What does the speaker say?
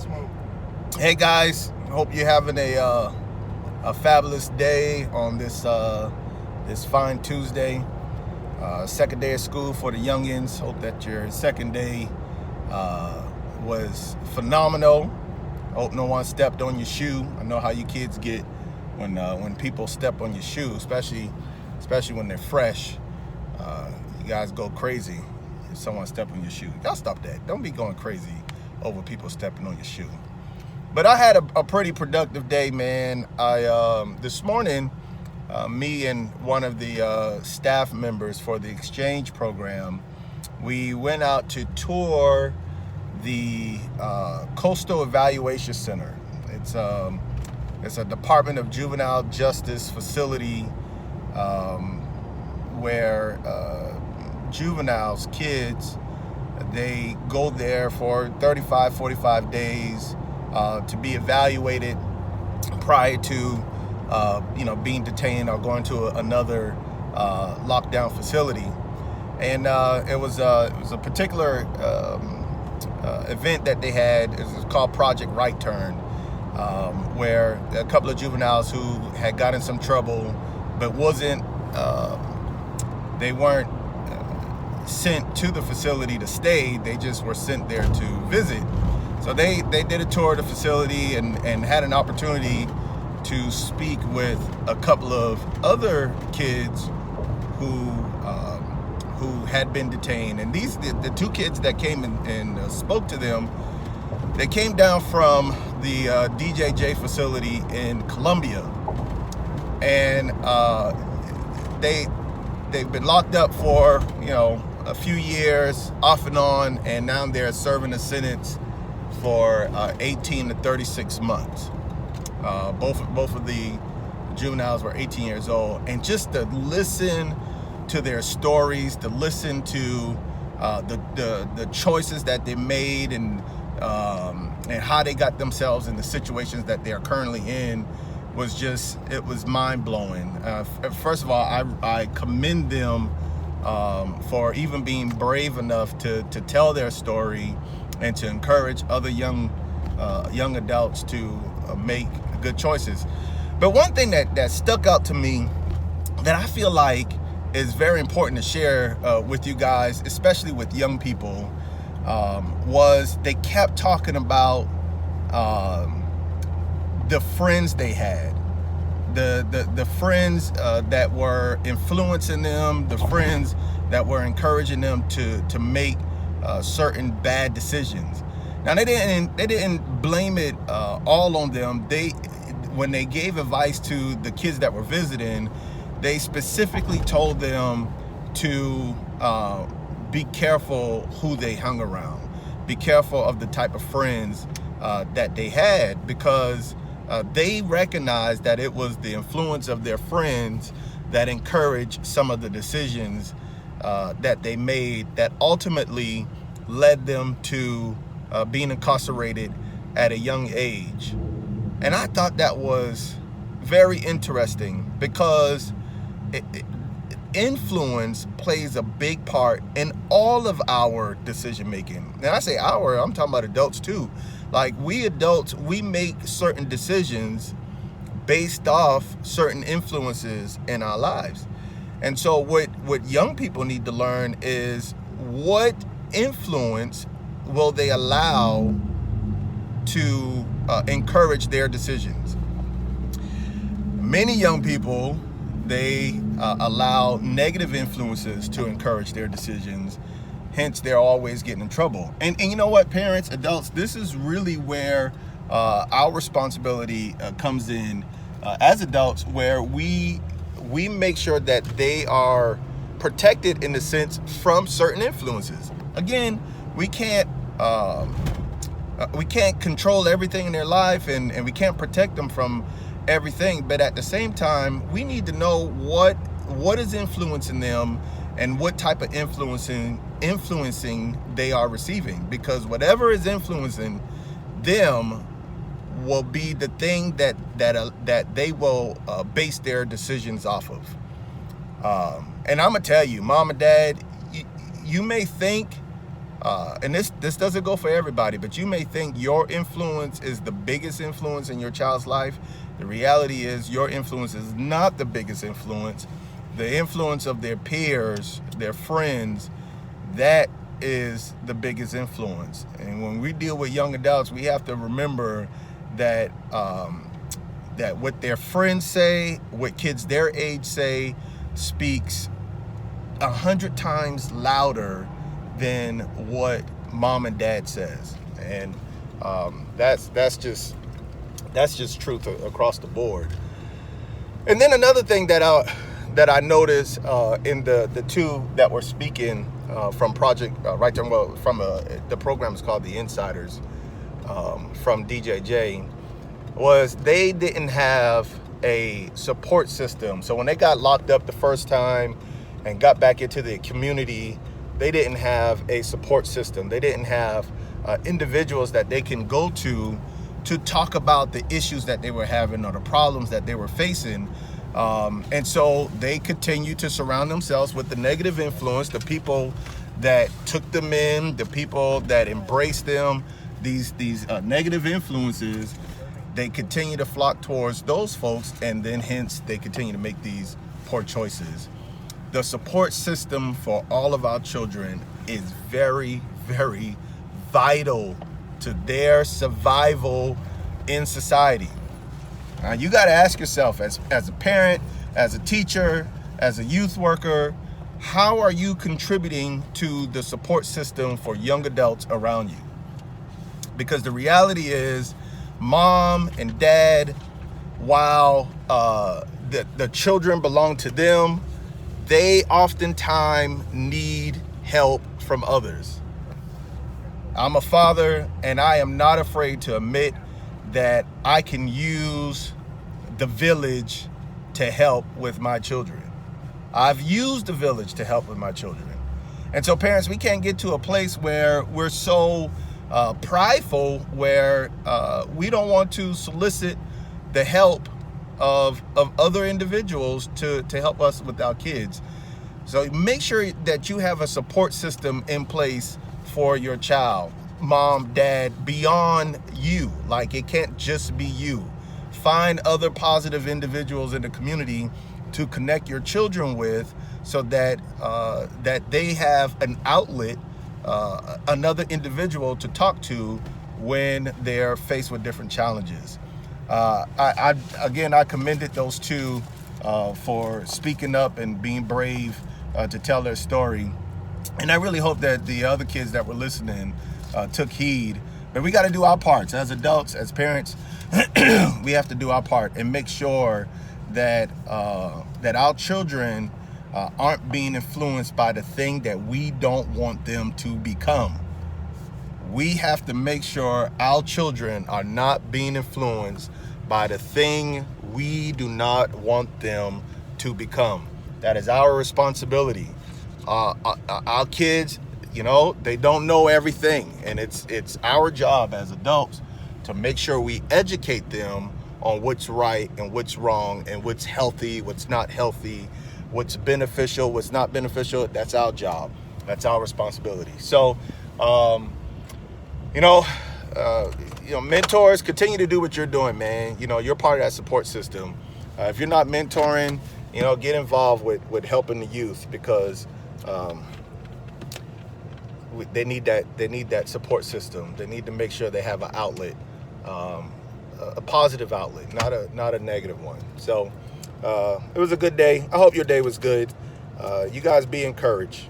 Smoke. Hey guys, hope you're having a fabulous day on this fine Tuesday. Second day of school for the youngins. Hope that your second day was phenomenal. Hope no one stepped on your shoe. I know how you kids get when people step on your shoe, especially when they're fresh. You guys go crazy if someone step on your shoe. Y'all stop that. Don't be going crazy over people stepping on your shoe. But I had a pretty productive day, man. This morning, me and one of the staff members for the exchange program, we went out to tour the Coastal Evaluation Center. It's a Department of Juvenile Justice facility where juveniles, kids, they go there for 35, 45 days to be evaluated prior to being detained or going to another lockdown facility. And it was a particular event that they had. It was called Project Right Turn, where a couple of juveniles who had gotten some trouble but they weren't sent to the facility to stay. They just were sent there to visit. So they did a tour of the facility and had an opportunity to speak with a couple of other kids who had been detained. And the two kids that came and spoke to them, they came down from the DJJ facility in Colombia, and they've been locked up for a few years off and on, and now they're serving a sentence for 18 to 36 months. Both of the juveniles were 18 years old, and just to listen to their stories, to listen to the choices that they made, and how they got themselves in the situations that they are currently in, it was mind-blowing. First of all, I commend them for even being brave enough to tell their story and to encourage other young adults to make good choices. But one thing that stuck out to me that I feel like is very important to share with you guys, especially with young people, was they kept talking about the friends they had, the friends that were influencing them, the friends that were encouraging them to make certain bad decisions. Now they didn't blame it all on them. When they gave advice to the kids that were visiting, they specifically told them to be careful who they hung around, be careful of the type of friends that they had, because they recognized that it was the influence of their friends that encouraged some of the decisions that they made that ultimately led them to being incarcerated at a young age. And I thought that was very interesting, because influence plays a big part in all of our decision making. And I say I'm talking about adults too. Like, we adults, we make certain decisions based off certain influences in our lives. And so what young people need to learn is, what influence will they allow to encourage their decisions? Many young people, they allow negative influences to encourage their decisions. Hence, they're always getting in trouble. And you know what, parents, adults, this is really where our responsibility comes in as adults, where we make sure that they are protected, in the sense, from certain influences. Again, we can't control everything in their life, and we can't protect them from everything. But at the same time, we need to know what is influencing them and what type of influencing they are receiving, because whatever is influencing them will be the thing that they will base their decisions off of. And I'm gonna tell you, mom and dad, you may think and this doesn't go for everybody, but you may think your influence is the biggest influence in your child's life. The reality is your influence is not the biggest influence. The influence of their peers, their friends, that is the biggest influence. And when we deal with young adults, we have to remember that that what their friends say, what kids their age say, speaks 100 times louder than what mom and dad says. And that's just truth across the board. And then another thing that I noticed in the two that were speaking from Project Right There, well, from the program is called The Insiders, from DJJ, was they didn't have a support system. So when they got locked up the first time and got back into the community, they didn't have a support system. They didn't have individuals that they can go to talk about the issues that they were having or the problems that they were facing. And so they continue to surround themselves with the negative influence, the people that took them in, the people that embraced them, these negative influences. They continue to flock towards those folks, and then hence they continue to make these poor choices. The support system for all of our children is very, very vital to their survival in society. Now, you got to ask yourself, as a parent, as a teacher, as a youth worker, how are you contributing to the support system for young adults around you? Because the reality is, mom and dad, while the children belong to them, they oftentimes need help from others. I'm a father, and I am not afraid to admit that I can use the village to help with my children. I've used the village to help with my children. And so parents, we can't get to a place where we're so prideful, where we don't want to solicit the help of other individuals to help us with our kids. So make sure that you have a support system in place for your child, mom, dad, beyond you. Like, it can't just be you. Find other positive individuals in the community to connect your children with, so that that they have an outlet, another individual to talk to when they're faced with different challenges. I commended those two for speaking up and being brave to tell their story. And I really hope that the other kids that were listening took heed. But we got to do our parts as adults, as parents. We have to do our part and make sure that that our children aren't being influenced by the thing that we don't want them to become. We have to make sure our children are not being influenced by the thing we do not want them to become. That is our responsibility. Our kids, they don't know everything, and it's our job as adults to make sure we educate them on what's right and what's wrong, and what's healthy, what's not healthy, what's beneficial, what's not beneficial. That's our job. That's our responsibility. So, mentors, continue to do what you're doing, man. You're part of that support system. If you're not mentoring, get involved with helping the youth, because they need that support system. They need to make sure they have an outlet, a positive outlet, not a negative one. So it was a good day. I hope your day was good. You guys be encouraged.